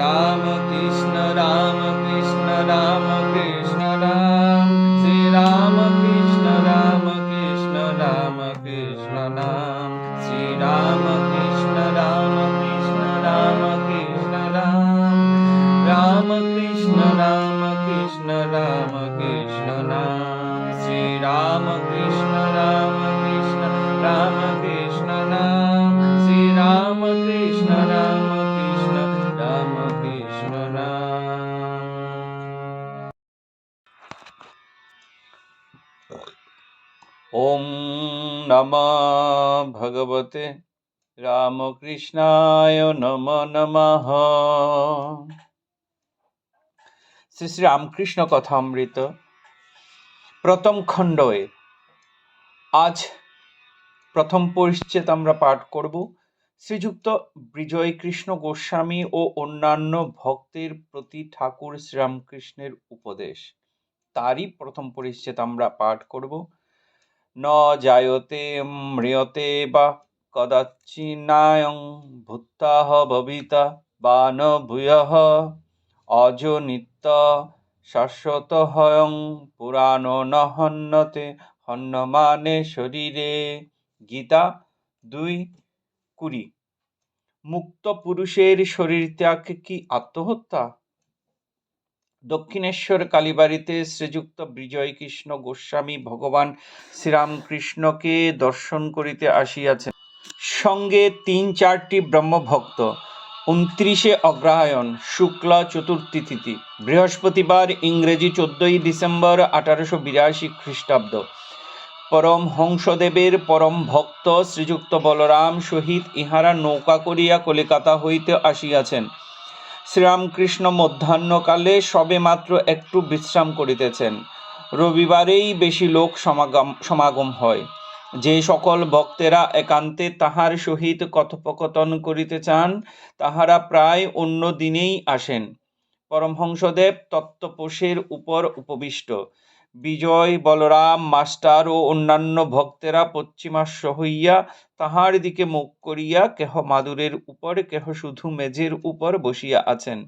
রাম কৃষ্ণ রাম কৃষ্ণ রাম কৃষ্ণ রাম, শ্রী রাম কৃষ্ণ রাম কৃষ্ণ রাম কৃষ্ণ নাম, শ্রী রাম কৃষ্ণ রাম কৃষ্ণ রাম কৃষ্ণ রাম, রাম কৃষ্ণ রাম কৃষ্ণ রাম কৃষ্ণ নাম, শ্রী রাম কৃষ্ণ রাম কৃষ্ণ রাম কৃষ্ণ নাম, শ্রী রাম কৃষ্ণ রাম কৃষ্ণ রাম কৃষ্ণ নাম। ওম নমঃ ভগবতে রামকৃষ্ণায় নমো নমঃ। শ্রী শ্রী রামকৃষ্ণ কথামৃত প্রথম খণ্ডে আজ প্রথম পরিচ্ছেদ আমরা পাঠ করব। শ্রীযুক্ত বিজয় কৃষ্ণ গোস্বামী ও অন্যান্য ভক্তের প্রতি ঠাকুর শ্রীরামকৃষ্ণের উপদেশ, তারই প্রথম পরিচ্ছেদ আমরা পাঠ করব। ন জায়তে ম্রিয়তে বা কদাচিন্নায়ং ভূত্তাহ ভবিতা বা ন ভূয়ঃ অজো নিত্য শাশ্বতঃ পুরাণো ন হন্যতে হন্যমানে শরীরে। গীতা 2:20। মুক্ত পুরুষের শরীর ত্যাগ কি আত্মহত্যা? দক্ষিণেশ্বর কালীবাড়িতে শ্রীযুক্ত বিজয় কৃষ্ণ গোস্বামী ভগবান শ্রীরামকৃষ্ণকে দর্শন করিতে আসিয়াছেন, সঙ্গে 3-4টি ব্রহ্মভক্ত। 29 অগ্রহায়ণ শুক্ল চতুর্থী তিথি, বৃহস্পতিবার, ইংরেজি 14 ডিসেম্বর 1882 খ্রিস্টাব্দ। পরমহংসদেবের পরম ভক্ত শ্রীযুক্ত বলরাম সহিত ইহারা নৌকা করিয়া কলিকাতা হইতে আসিয়াছেন। শ্রীরামকৃষ্ণ মধ্যাহ্নকালে সবে মাত্র একটু বিশ্রাম করিতেছেন। রবিবারেই বেশি লোক সমাগম হয়। যে সকল ভক্তেরা একান্তে তাহার সহিত কথোপকথন করিতে চান, তাহারা প্রায় অন্য দিনেই আসেন। পরমহংসদেব তত্ত্বপোষের উপর উপবিষ্ট। বিজয়, বলরাম মাস্টার ও অন্যান্য ভক্তেরা পশ্চিমাশ্ব হইয়া তাহার দিকে মুখ করিয়া কেহ মাদুরের উপর, কেহ শুধু মেঝের উপর বসিয়া আছেন।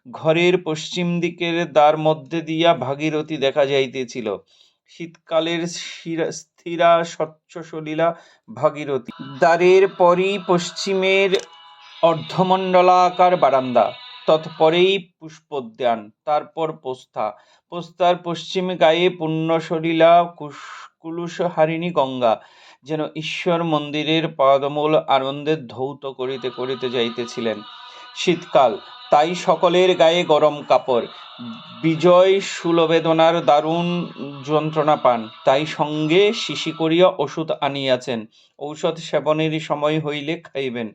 ঘরের পশ্চিম দিকের দ্বার মধ্যে দিয়া ভাগীরথী দেখা যাইতেছিল। শীতকালের স্থিরা স্বচ্ছ সলিলা ভাগীরথী। দ্বারের পরই পশ্চিমের অর্ধমণ্ডলাকার বারান্দা, তৎপরেই পুষ্পোদ্যান, তারপর পোস্তা। পোস্তার পশ্চিম গায়ে পুণ্যসলিলা কুলুষহারিণী গঙ্গা যেন ঈশ্বর মন্দিরের পাদমূল আনন্দে ধৌত করিতে করিতে যাইতেছিলেন। শীতকাল, তাই সকলের গায়ে গরম কাপড়। বিজয় শূলবেদনার দারুণ যন্ত্রণা পান, তাই সঙ্গে শিশি করিয়া ওষুধ আনিয়াছেন। ঔষধ সেবনের সময় হইলে খাইবেন।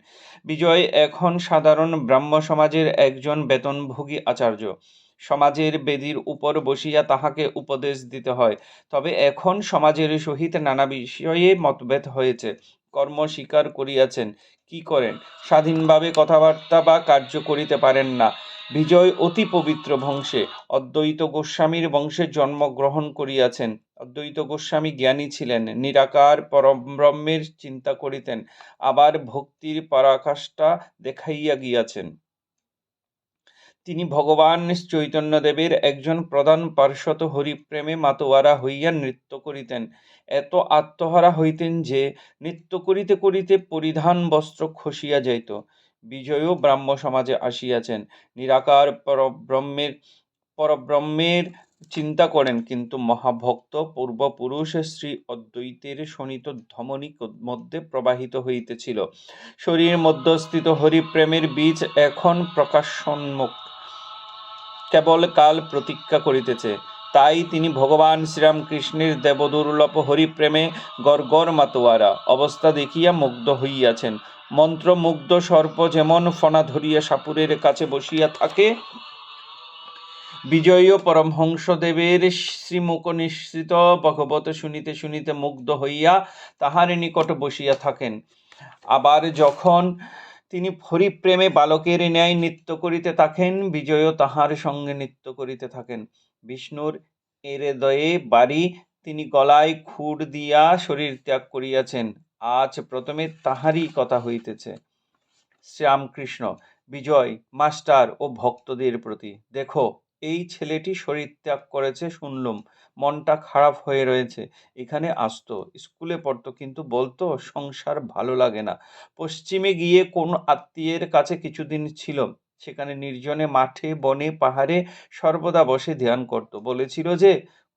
বিজয় এখন সাধারণ ব্রাহ্ম সমাজের একজন বেতনভোগী আচার্য। সমাজের বেদির উপর বসিয়া তাহাকে উপদেশ দিতে হয়। তবে এখন সমাজের সহিত নানা বিষয়ে মতভেদ হয়েছে। কর্ম স্বীকার করিয়াছেন, কি করেন? স্বাধীনভাবে কথাবার্তা বা কার্য করিতে পারেন না। বিজয় অতি পবিত্র বংশে, অদ্বৈত গোস্বামীর বংশে জন্মগ্রহণ করিয়াছেন। অদ্বৈত গোস্বামী জ্ঞানী ছিলেন, নিরাকার পরব্রহ্মের চিন্তা করিতেন, আবার ভক্তির পরাকাষ্ঠা দেখাইয়া গিয়াছেন। তিনি ভগবান চৈতন্যদেবের একজন প্রধান পার্শ্বদ, হরিপ্রেমে মাতোয়ারা হইয়া নৃত্য করিতেন। এত আত্মহারা হইতেন যে নৃত্য করিতে করিতে পরিধান বস্ত্র খসিয়া যাইত। বিজয়ও ব্রাহ্ম সমাজে আসিয়াছেন, নিরাকার পরব্রহ্মের চিন্তা করেন, কিন্তু মহাভক্ত পূর্বপুরুষ শ্রী অদ্বৈতের শোণিত ধমনী মধ্যে প্রবাহিত হইতেছিল। শরীর মধ্যস্থিত হরিপ্রেমের বীজ এখন প্রকাশোন্মুখ, কেবল কাল প্রতীক্ষা করিতেছে। তাই তিনি ভগবান শ্রীরামকৃষ্ণের দেবদুর্লভ হরিপ্রেমে গর্গর মাতোয়ারা অবস্থা দেখিয়া মুগ্ধ হইয়াছেন। মন্ত্রমুগ্ধ সর্প যেমন ফণা ধরিয়া সাপুরের কাছে বসিয়া থাকে, বিজয়ী পরমহংসদেবের শ্রীমুখ নিঃসৃত ভগবত শুনিতে শুনিতে মুগ্ধ হইয়া তাহার নিকট বসিয়া থাকেন। আবার যখন তিনি হরিপ্রেমে বালকের ন্যায় নৃত্য করিতে থাকেন, বিজয়ও তাহার সঙ্গে নৃত্য করিতে থাকেন। বিষ্ণুর হৃদয়ে বাড়ি তিনি গলায় খুর দিয়া শরীর ত্যাগ করিয়াছেন। আজ প্রথমে তাহারই কথা হইতেছে। শ্রীরামকৃষ্ণ বিজয় মাস্টার ও ভক্তদের প্রতি। দেখো, এই ছেলেটি শরীর ত্যাগ করেছে শুনলুম, মনটা খারাপ হয়ে রয়েছে। এখানে আসতো, স্কুলে পড়তো, কিন্তু বলতো সংসার ভালো লাগে না। পশ্চিমে গিয়ে কোন আত্মীয়ের কাছে কিছুদিন ছিল। সেখানে নির্জনে মাঠে বনে পাহাড়ে সর্বদা বসে ধ্যান করত। বলেছিল যে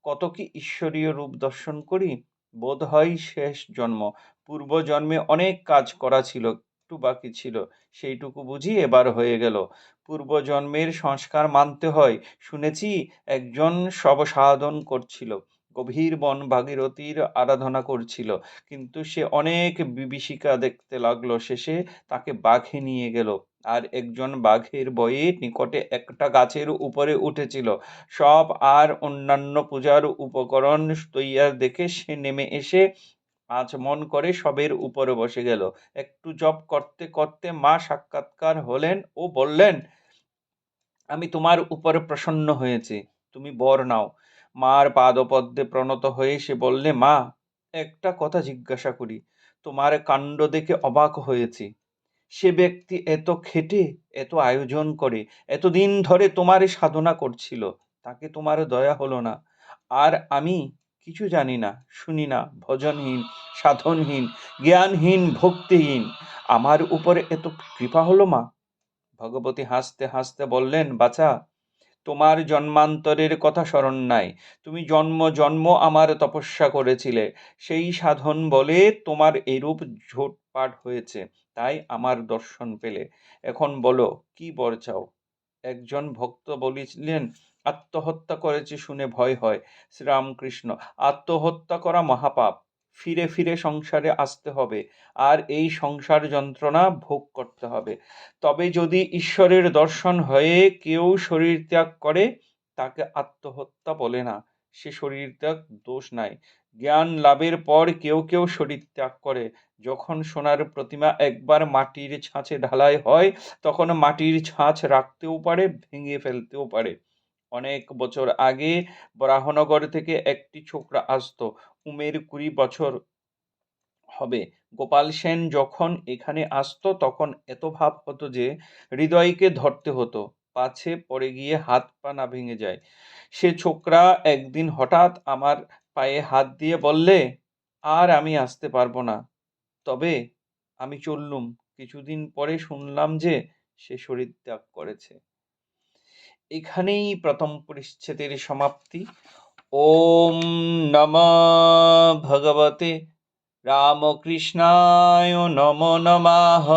কত কি ঈশ্বরীয় রূপ দর্শন করি। বোধ হয় শেষ জন্ম, পূর্ব জন্মে অনেক কাজ করা ছিল, একটু বাকি ছিল, সেইটুকু বুঝি এবার হয়ে গেল। পূর্বজন্মের সংস্কার মানতে হয়। শুনেছি একজন সব সাধন করছিল, গভীর বন ভাগীরথীর আরাধনা করছিল, কিন্তু সে অনেক বিভীষিকা দেখতে লাগলো। শেষে তাকে বাঘে নিয়ে গেল, আর একজন বাঘের ভয়ে নিকটে একটা গাছের উপরে উঠেছিল। সব আর অন্যান্য পূজার উপকরণ তৈয়ার দেখে সে নেমে এসে আচমন করে সবের উপরে বসে গেল। একটু জপ করতে করতে মা সাক্ষাৎকার হলেন ও বললেন, আমি তোমার উপরে প্রসন্ন হয়েছি, তুমি বর নাও। মার পাদপদ্মে প্রণত হয়ে সে বললে, মা, একটা কথা জিজ্ঞাসা করি, তোমার কাণ্ড দেখে অবাক হয়েছি। সে ব্যক্তি এত খেটে, এত আয়োজন করে, এতদিন ধরে তোমার সাধনা করছিল, তাকে তোমার দয়া হলো না। আর আমি কিছু জানি না, শুনি না, ভজনহীন, সাধনহীন, জ্ঞানহীন, ভক্তিহীন, আমার উপরে এত কৃপা হলো মা? ভগবতী হাসতে হাসতে বললেন, বাছা, তোমার জন্মান্তরের কথা স্মরণ নাই। তুমি জন্ম জন্ম আমার তপস্যা করেছিলে, সেই সাধন বলে তোমার এরূপ ঝোটপাট হয়েছে, তাই আমার দর্শন পেলে। এখন বলো, কি বর চাও? একজন ভক্ত বলেছিলেন, আত্মহত্যা করেছে শুনে ভয় হয়। শ্রীরামকৃষ্ণ, আত্মহত্যা করা মহাপাপ। ফিরে ফিরে সংসারে আসতে হবে, আর এই সংসার যন্ত্রণা ভোগ করতে হবে। তবে যদি ঈশ্বরের দর্শন হয়ে কেউ শরীর ত্যাগ করে, তাকে আত্মহত্যা বলে না, সে শরীর ত্যাগ দোষ নাই। জ্ঞান লাভের পর কেউ কেউ শরীর ত্যাগ করে। যখন সোনার প্রতিমা একবার মাটির ছাঁচে ঢালাই হয়, তখন মাটির ছাঁচ রাখতেও পারে, ভেঙে ফেলতেও পারে। অনেক বছর আগে বরাহনগর থেকে একটি ছোকরা আসতো, উমের 20 বছর হবে। গোপাল সেন যখন এখানে আসতো তখন এত ভাব হতো যে হৃদয়কে ধরতে হতো, পাছে পড়ে গিয়ে হাত পা না ভেঙে যায়। সে ছোকরা একদিন হঠাৎ আমার পায়ে হাত দিয়ে বললে, আর আমি আসতে পারবো না। তবে আমি চললুম। কিছুদিন পরে শুনলাম যে সে শরীর ত্যাগ করেছে। এখানেই প্রথম পরিচ্ছেদের সমাপ্তি। ওম নমঃ ভগবতে রামকৃষ্ণায় নমো নমঃ।